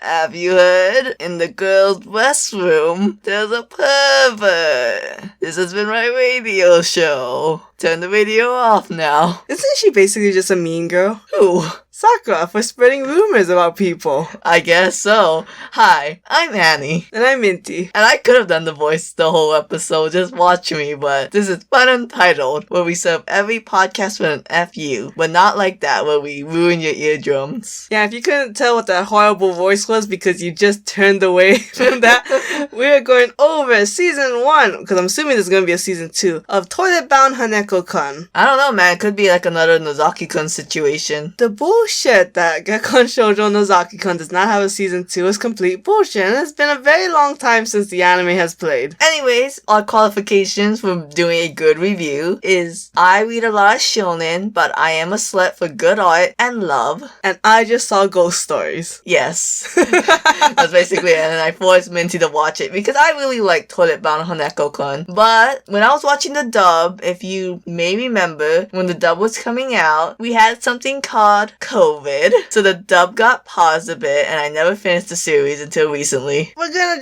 Have you heard? In the girls' restroom, there's a pervert. This has been my radio show. Turn the radio off now. Isn't she basically just a mean girl? Who? Sakura for spreading rumors about people. I guess so. Hi, I'm Annie. And I'm Minty. And I could have done the voice the whole episode, just watch me, but this is FunUntitled, where we serve every podcast with an FU, but not like that, where we ruin your eardrums. Yeah, if you couldn't tell what that horrible voice was because you just turned away from that, we're going over season 1, because I'm assuming there's going to be a season 2, of Toilet Bound Hanako-Kun. I don't know, man. It could be like another Nozaki-kun situation. The bullshit that Gekon Shoujo Nozaki-kun does not have a season 2 is complete bullshit, and it's been a very long time since the anime has played. Anyways, our qualifications for doing a good review is I read a lot of shonen, but I am a slut for good art and love. And I just saw ghost stories. Yes. That's basically it, and I forced Minty to watch it because I really like Toilet Bound Hanako-Kun. But when I was watching the dub, if you may remember, when the dub was coming out, we had something called COVID. So the dub got paused a bit, and I never finished the series until recently. We're gonna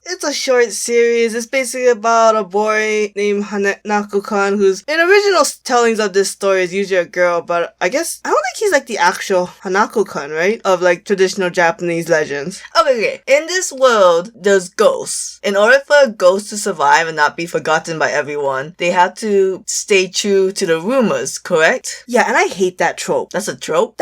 it's a short series. It's basically about a boy named Hanako-Kun who's, in original tellings of this story, is usually a girl, but I guess, I don't think he's like the actual Hanako-Kun, right? Of like traditional Japanese legends. Okay. In this world, there's ghosts. In order for a ghost to survive and not be forgotten by everyone, they have to stay true to the rumors, correct? Yeah, and I hate that trope. That's a trope?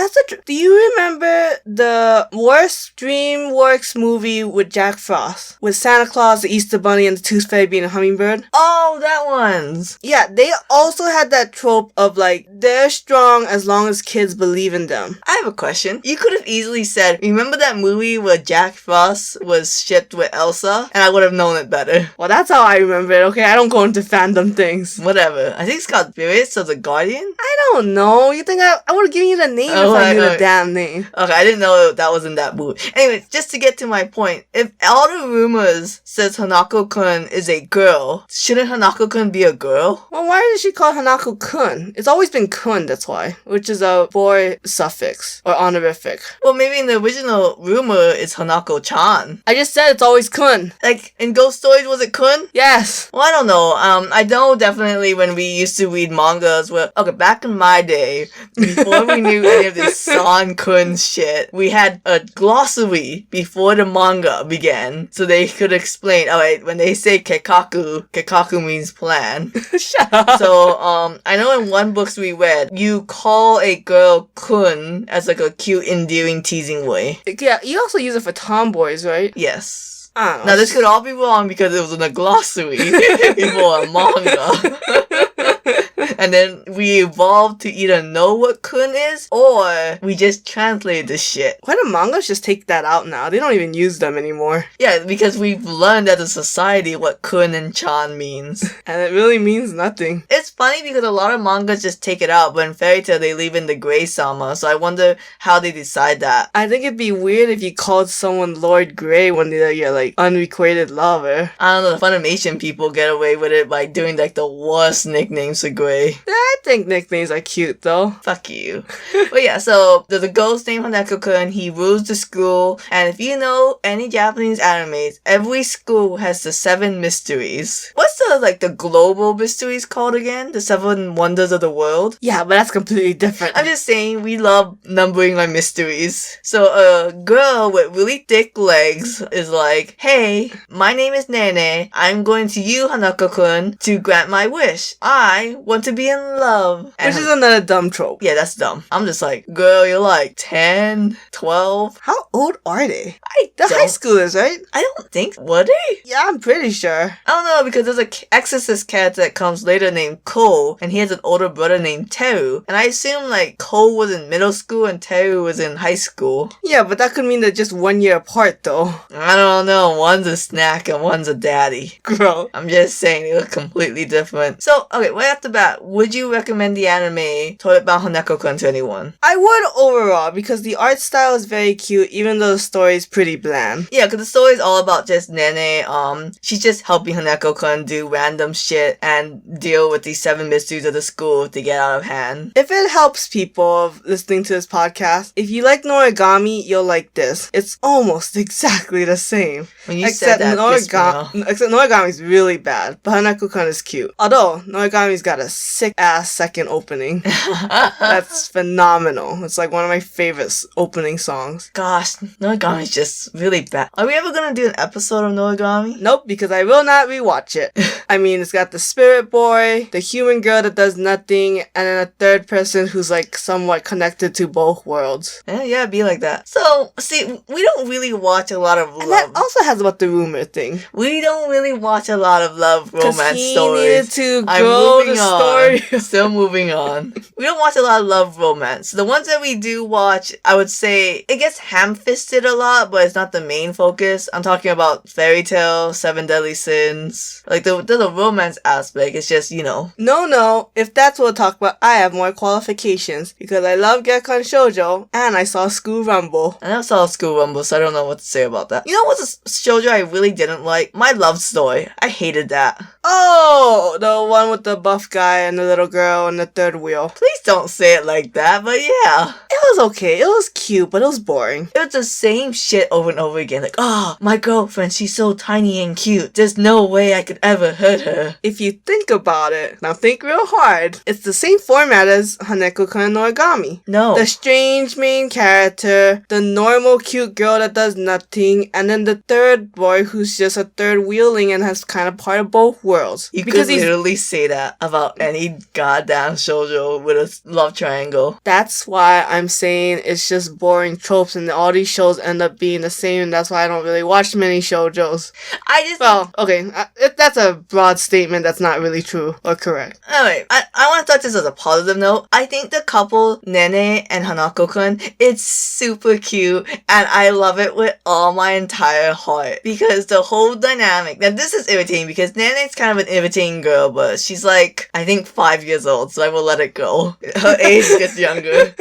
Do you remember the worst DreamWorks movie with Jack Frost? With Santa Claus, the Easter Bunny, and the Tooth Fairy being a hummingbird? Oh, that one's. Yeah, they also had that trope of like, they're strong as long as kids believe in them. I have a question. You could have easily said, remember that movie where Jack Frost was shipped with Elsa? And I would have known it better. Well, that's how I remember it, okay? I don't go into fandom things. Whatever. I think it's called Spirits of the Guardian? I don't know. You think I would have given you the name if I knew the damn name. Okay, I didn't know that was in that movie. Anyways, just to get to my point, if all the rumors says Hanako-kun is a girl, shouldn't Hanako-kun be a girl? Well, why is she called Hanako-kun? It's always been kun, that's why. Which is a boy suffix, or honorific. Well, maybe in the original rumor, it's Hanako-chan. I just said it's always kun. Like, in Ghost Stories, was it kun? Yes. Well, I don't know. I know definitely when we used to read mangas, back in my day, before we knew any of this san-kun shit, we had a glossary before the manga began, so they could explain, alright, when they say kekaku means plan. Shut up. So, I know in one books we read, you call a girl kun as like a cute, endearing, teasing way. Yeah, you also use it for tomboys, right? Yes. I don't know. Now this could all be wrong because it was in a glossary before a manga. And then we evolved to either know what kun is, or we just translated the shit. Why do mangas just take that out now? They don't even use them anymore. Yeah, because we've learned as a society what kun and chan means. And it really means nothing. It's funny because a lot of mangas just take it out, but in Fairy Tail they leave in the Grey Sama, so I wonder how they decide that. I think it'd be weird if you called someone Lord Grey when they're your, like, unrequited lover. I don't know, the Funimation people get away with it by doing, like, the worst nicknames for Grey. I think nicknames are cute, though. Fuck you. But yeah, so there's a ghost named Hanako-kun. He rules the school. And if you know any Japanese animes, every school has the 7 mysteries. What's the global mysteries called again? The 7 wonders of the world? Yeah, but that's completely different. I'm just saying, we love numbering our mysteries. So a girl with really thick legs is like, hey, my name is Nene. I'm going to you, Hanako-kun, to grant my wish. I want to be in love. Which is another dumb trope. Yeah, that's dumb. I'm just like, girl, you're like 10, 12. How old are they? They're high schoolers, right? I don't think. Were they? Yeah, I'm pretty sure. I don't know, because there's a exorcist character that comes later named Ko, and he has an older brother named Teru. And I assume like Ko was in middle school and Teru was in high school. Yeah, but that could mean they're just 1 year apart, though. I don't know. One's a snack and one's a daddy. Girl. I'm just saying they look completely different. So, okay, right off the bat, would you recommend the anime Toilet Bound Hanako-Kun to anyone? I would overall, because the art style is very cute, even though the story is pretty bland. Yeah, because the story is all about just Nene. She's just helping Hanako-kun do random shit and deal with these 7 mysteries of the school to get out of hand. If it helps people listening to this podcast, if you like Noragami, you'll like this. It's almost exactly the same. When you said that, except Noragami's really bad, but Hanako-kun is cute. Although, Noragami's got a sick-ass second opening. That's phenomenal. It's like one of my favorite opening songs. Gosh, Noragami's just really bad. Are we ever gonna do an episode of Noragami? Nope, because I will not rewatch it. I mean, it's got the spirit boy, the human girl that does nothing, and then a third person who's like somewhat connected to both worlds. Yeah, it'd be like that. So, see, we don't really watch a lot of love. And that also has about the rumor thing. We don't really watch a lot of love romance he stories. Needed to grow the story. Still moving on. We don't watch a lot of love romance. The ones that we do watch, I would say, it gets ham-fisted a lot, but it's not the main focus. I'm talking about Fairy Tail, Seven Deadly Sins. Like, the romance aspect, it's just, you know. No. If that's what we'll talk about, I have more qualifications. Because I love Gekkan Shoujo, and I saw School Rumble. I never saw School Rumble, so I don't know what to say about that. You know what's a shoujo I really didn't like? My Love Story. I hated that. Oh, the one with the buff guy and the little girl and the third wheel. Please don't say it like that, but yeah. It was okay. It was cute, but it was boring. It was the same shit over and over again. Like, oh, my girlfriend, she's so tiny and cute. There's no way I could ever hurt her. If you think about it, now think real hard. It's the same format as Hanako-kun Noragami. No. The strange main character, the normal cute girl that does nothing, and then the third boy who's just a third wheeling and has kind of part of both worlds. You could literally say that about any goddamn shoujo with a love triangle. That's why I'm saying it's just boring tropes and all these shows end up being the same, and that's why I don't really watch many shoujos. Well, okay, that's a broad statement that's not really true or correct. Anyway, I want to touch this as a positive note. I think the couple, Nene and Hanako-kun, it's super cute, and I love it with all my entire heart. Because the whole dynamic, now this is irritating because Nene's kind of an irritating girl, but she's like, I think 5 years old, so I will let it go. Her age gets younger.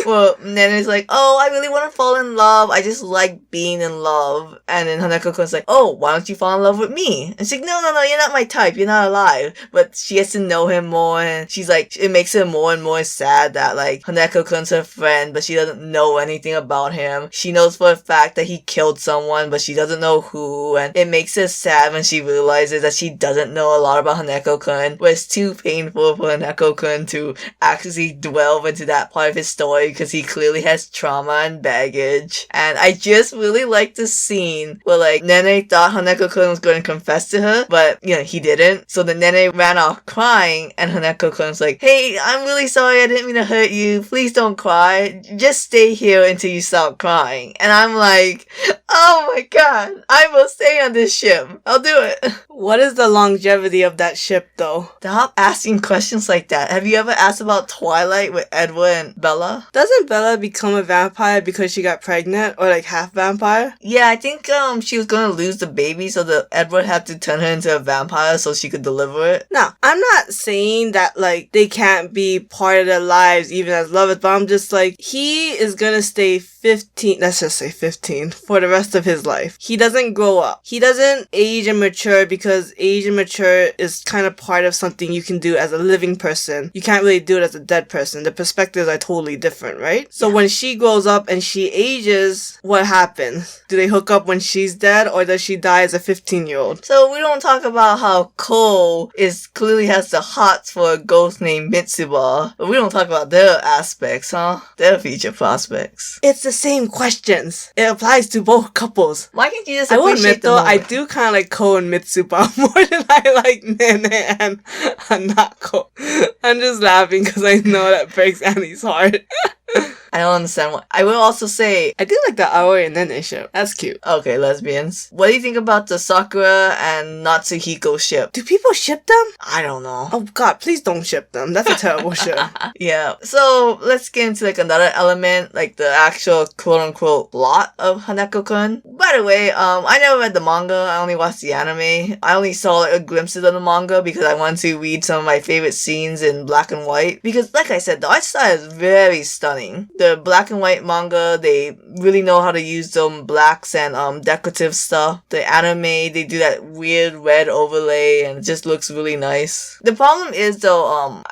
Well, Nene's like, oh, I really want to fall in love. I just like being in love. And then Hanako-kun's like, oh, why don't you fall in love with me? And she's like, no, you're not my type. You're not alive. But she gets to know him more, and she's like, it makes her more and more sad that, like, Hanako-kun's her friend, but she doesn't know anything about him. She knows for a fact that he killed someone, but she doesn't know who, and it makes her sad when she realizes that she doesn't know a lot about Hanako-kun, but it's too painful for Hanako-kun to actually delve into that part of his story because he clearly has trauma and baggage. And I just really like the scene where, like, Nene thought Hanako-kun was going to confess to her, but, you know, he didn't. So the Nene ran off crying, and Hanako-kun's like, hey, I'm really sorry, I didn't mean to hurt you. Please don't cry. Just stay here until you stop crying. And I'm like, oh my god, I will stay on this ship. I'll do it. What is the longevity of that ship, though? Stop asking questions like that. Have you ever asked about Twilight with Edward and Bella? Doesn't Bella become a vampire because she got pregnant, or like half vampire? Yeah, I think she was gonna lose the baby, so the Edward had to turn her into a vampire so she could deliver it. Now, I'm not saying that like they can't be part of their lives even as lovers, but I'm just like, he is gonna stay 15, let's just say 15, for the rest of his life. He doesn't grow up. He doesn't age and mature because age and mature is kind of part of something you can do as a living person. You can't really do it as a dead person. The perspectives are totally different, right? So when she grows up and she ages, what happens? Do they hook up when she's dead, or does she die as a 15-year-old? So we don't talk about how Cole clearly has the hots for a ghost named Mitsuba, but we don't talk about their aspects, huh? Their future prospects. It's the same questions. It applies to both couples. Why can't you just I will appreciate admit though, I do kind of like Ko and Mitsuba more than I like Nene and Hanako. I'm just laughing because I know that breaks Annie's heart. I don't understand what. I will also say, I do like the Aoi and Nene ship. That's cute. okay, lesbians. What do you think about the Sakura and Natsuhiko ship? Do people ship them? I don't know. Oh god, please don't ship them. That's a terrible ship. Yeah. So let's get into like another element, like the actual quote unquote plot of Hanako-Kun. By the way, I never read the manga. I only watched the anime. I only saw like a glimpses of the manga because I wanted to read some of my favorite scenes in black and white. Because like I said, the art style is very stunning. The black and white manga, they really know how to use them blacks and decorative stuff. The anime, they do that weird red overlay and it just looks really nice. The problem is though,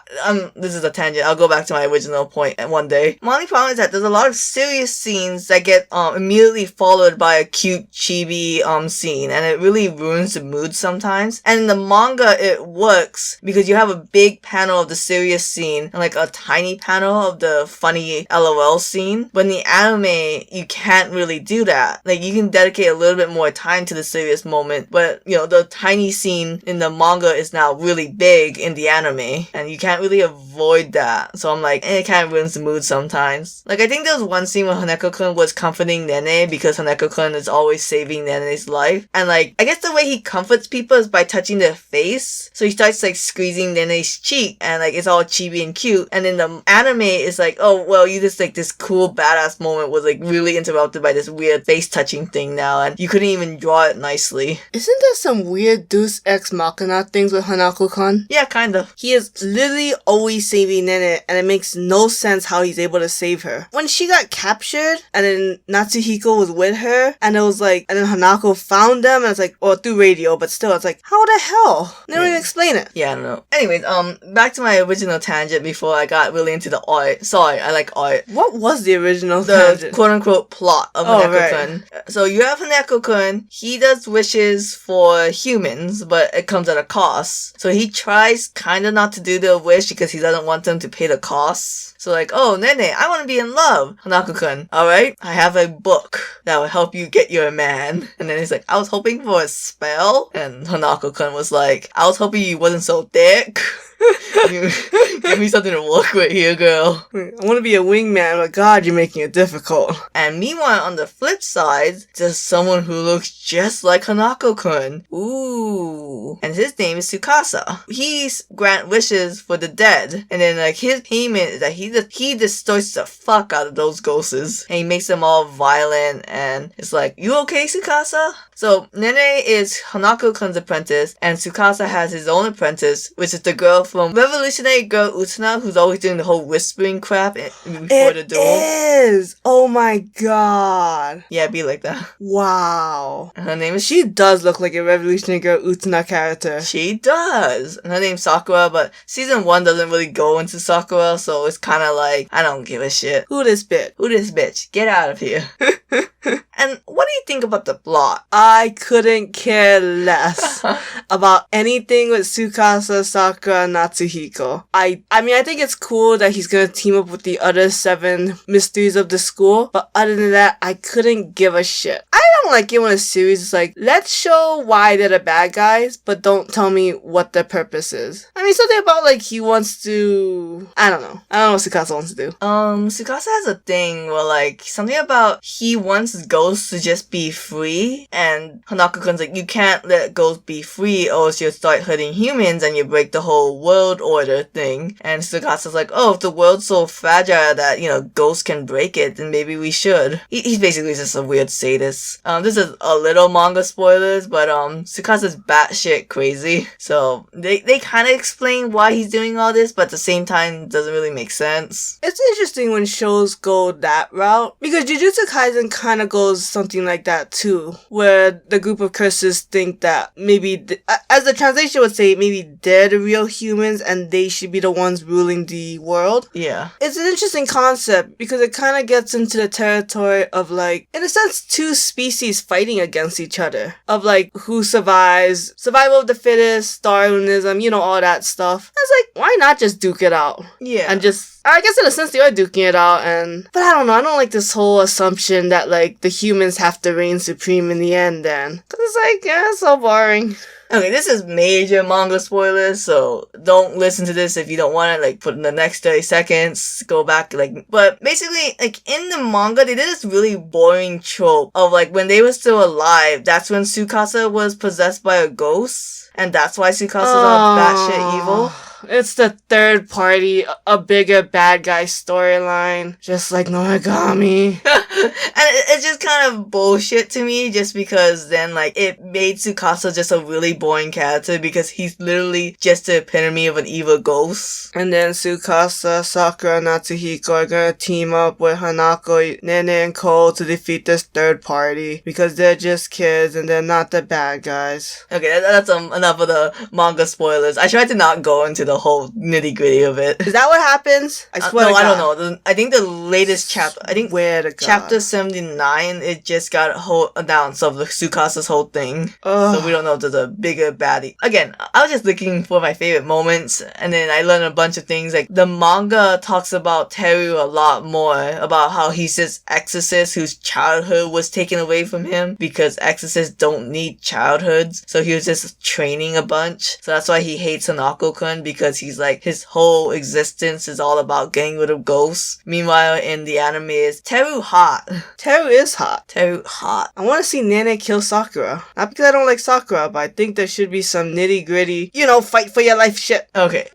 this is a tangent. I'll go back to my original point one day. My only problem is that there's a lot of serious scenes that get immediately followed by a cute chibi scene, and it really ruins the mood sometimes. And in the manga, it works because you have a big panel of the serious scene and like a tiny panel of the funny LOL scene. But in the anime, you can't really do that. Like you can dedicate a little bit more time to the serious moment, but you know the tiny scene in the manga is now really big in the anime, and you can't really avoid that. So I'm like, it kind of ruins the mood sometimes. Like I think there was one scene where Hanako-kun was comforting Nene because Hanako-kun is always saving Nene's life, and like I guess the way he comforts people is by touching their face. So he starts like squeezing Nene's cheek, and like it's all chibi and cute. And in the anime, it's like, oh well, you just like this cool badass moment was like really interrupted by this weird face touching thing now, and you couldn't even draw it nicely. Isn't there some weird Deus Ex Machina things with Hanako-kun? Yeah, kind of. He is literally always saving Nene, and it makes no sense how he's able to save her. When she got captured, and then Natsuhiko was with her, and it was like, and then Hanako found them, and it's like, well, through radio, but still, it's like, how the hell? They don't even explain it. Yeah, I don't know. Anyways, back to my original tangent before I got really into the art. Sorry, I like art. What was the original The tangent? quote-unquote plot of Hanako-kun. Right. So you have Hanako-kun, he does wishes for humans, but it comes at a cost. So he tries kind of not to do the wish because he doesn't want them to pay the costs. So like, oh, Nene, I want to be in love. Hanako-kun, alright, I have a book that will help you get your man. And then he's like, I was hoping for a spell. And Hanako-kun was like, I was hoping you wasn't so thick. Give me something to work with here, girl. I want to be a wingman, but God, you're making it difficult. And meanwhile, on the flip side, there's someone who looks just like Hanako-kun. Ooh. And his name is Tsukasa. He's grant wishes for the dead. And then like his payment is that he distorts the fuck out of those ghosts. And he makes them all violent and it's like, you okay, Tsukasa? So Nene is Hanako-kun's apprentice, and Tsukasa has his own apprentice, which is the girl from Revolutionary Girl Utena, who's always doing the whole whispering crap before the duel. It is! Oh my god. Yeah, be like that. Wow. And her name is She does look like a Revolutionary Girl Utena character. She does. And her name's Sakura, but season 1 doesn't really go into Sakura, so it's kind of like, I don't give a shit. Who this bitch? Who this bitch? Get out of here. And what do you think about the plot? I couldn't care less about anything with Tsukasa, Sakura, and Natsuhiko. I mean, I think it's cool that he's gonna team up with the other 7 mysteries of the school, but other than that, I couldn't give a shit. I don't like it when a series is like, let's show why they're the bad guys, but don't tell me what their purpose is. I mean, something about like he wants to... I don't know what Tsukasa wants to do. Tsukasa has a thing where like, something about he wants ghosts to just be free, and Hanako-kun's like, you can't let ghosts be free or else you'll start hurting humans and you break the whole world order thing. And Tsukasa's like, oh, if the world's so fragile that, you know, ghosts can break it, then maybe we should. He's basically just a weird sadist. This is a little manga spoilers, but Tsukasa's batshit crazy. So they kind of explain why he's doing all this, but at the same time, it doesn't really make sense. It's interesting when shows go that route, because Jujutsu Kaisen kind of goes something like that too, where the group of curses think that maybe, as the translation would say, maybe they're the real humans and they should be the ones ruling the world. Yeah. It's an interesting concept because it kind of gets into the territory of like, in a sense, 2 species fighting against each other. Of like, who survives, survival of the fittest, Darwinism, you know, all that stuff. It's like, why not just duke it out? Yeah. And just, I guess in a sense they are duking it out, but I don't know, I don't like this whole assumption that like the humans have to reign supreme in the end then. Cause it's like, yeah, it's so boring. Okay, this is major manga spoilers, so don't listen to this if you don't want it. Like, put in the next 30 seconds, go back, like, but basically, like, in the manga, they did this really boring trope of, like, when they were still alive, that's when Tsukasa was possessed by a ghost, and that's why Tsukasa's all batshit evil. It's the third party, a bigger bad guy storyline, just like Noragami. And it's just kind of bullshit to me, just because then, like, it made Tsukasa just a really boring character, because he's literally just the epitome of an evil ghost. And then Tsukasa, Sakura, and Natsuhiko are gonna team up with Hanako, Nene, and Cole to defeat this third party, because they're just kids and they're not the bad guys. Okay, that's enough of the manga spoilers. I tried to not go into the whole nitty gritty of it. Is that what happens? I swear. No, I don't know. I think the latest chapter, I think chapter 79, it just got a whole announced of the Tsukasa's whole thing. Ugh. So we don't know if there's a bigger baddie. Again, I was just looking for my favorite moments, and then I learned a bunch of things. Like, the manga talks about Teru a lot more, about how he's this exorcist whose childhood was taken away from him, because exorcists don't need childhoods. So he was just training a bunch. So that's why he hates Hanako-kun, because he's like, his whole existence is all about getting rid of ghosts. Meanwhile, in the anime, is Teru hot. Teru is hot. Teru hot. I want to see Nene kill Sakura. Not because I don't like Sakura, but I think there should be some nitty gritty, fight for your life shit. Okay,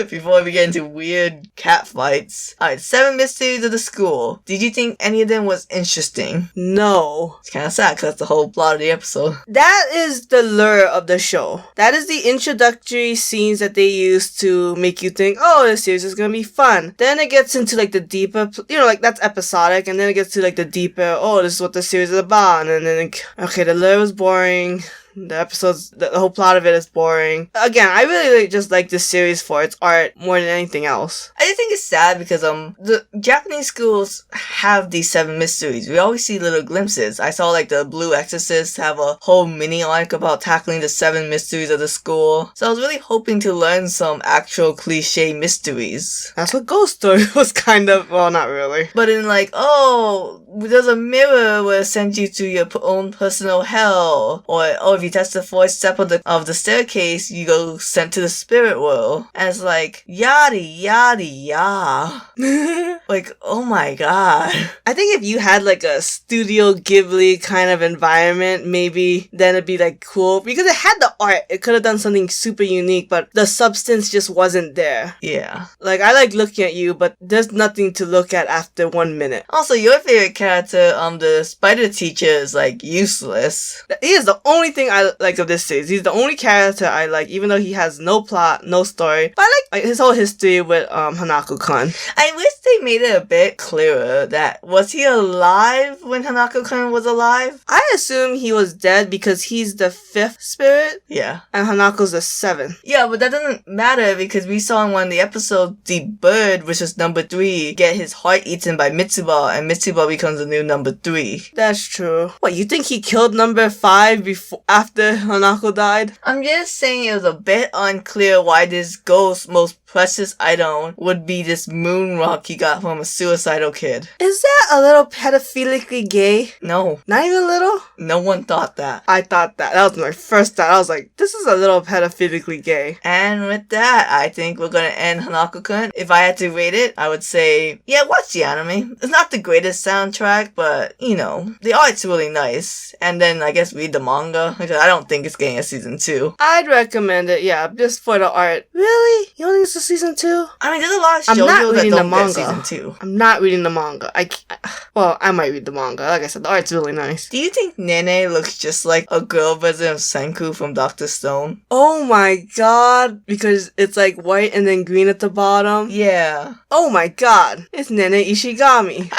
before we get into weird cat fights. Alright, 7 mysteries of the school. Did you think any of them was interesting? No. It's kind of sad, because that's the whole plot of the episode. That is the lure of the show. That is the introductory scenes that they use to make you think, oh, this series is gonna be fun. Then it gets into, like, the deeper, that's episodic, and then it gets to, like, the deeper, oh, this is what the series is about, and then, okay, the lure was boring. The episodes, the whole plot of it is boring. Again, I really just like this series for its art more than anything else. I just think it's sad because the Japanese schools have these 7 mysteries. We always see little glimpses. I saw, like, the Blue Exorcist have a whole mini arc about tackling the 7 mysteries of the school. So I was really hoping to learn some actual cliche mysteries. That's what Ghost Story was kind of, well, not really. But in, like, oh, there's a mirror where it sends you to your own personal hell. Or, oh, if you touch the 4th step of the staircase, you go sent to the spirit world. And it's like, yada yada yada. Like, oh my god. I think if you had, like, a Studio Ghibli kind of environment, maybe then it'd be, like, cool. Because it had the art. It could have done something super unique, but the substance just wasn't there. Yeah. Like, I like looking at you, but there's nothing to look at after 1 minute. Also, your favorite character, the spider teacher, is, like, useless. He is the only thing I like of this series. He's the only character I like, even though he has no plot, no story. But I like his whole history with Hanako-kun. I wish they made it a bit clearer that, was he alive when Hanako-kun was alive? I assume he was dead because he's the 5th spirit. Yeah. And Hanako's the 7th. Yeah, but that doesn't matter because we saw in one of the episodes, the bird, which is number 3, get his heart eaten by Mitsuba, and Mitsuba becomes the new number 3. That's true. What, you think he killed number 5 after Hanako died? I'm just saying it was a bit unclear why this ghost's most precious item would be this moon rock he got from a suicidal kid. Is that a little pedophilically gay? No. Not even a little? No one thought that. I thought that. That was my first thought. I was like, this is a little pedophilically gay. And with that, I think we're gonna end Hanako-kun. If I had to rate it, I would say, yeah, watch the anime. It's not the greatest soundtrack, but, the art's really nice. And then, I guess, read the manga, because I don't think it's getting a season 2. I'd recommend it, yeah, just for the art. Really? You don't think it's a season 2? I mean, there's a lot of shoujos that don't get season 2. I'm not reading the manga. I might read the manga. Like I said, the art's really nice. Do you think Nene looks just like a girl version of Senku from Dr. Stone? Oh my god. Because it's like white and then green at the bottom? Yeah. Oh my god. It's Nene Ishigami.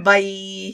Bye.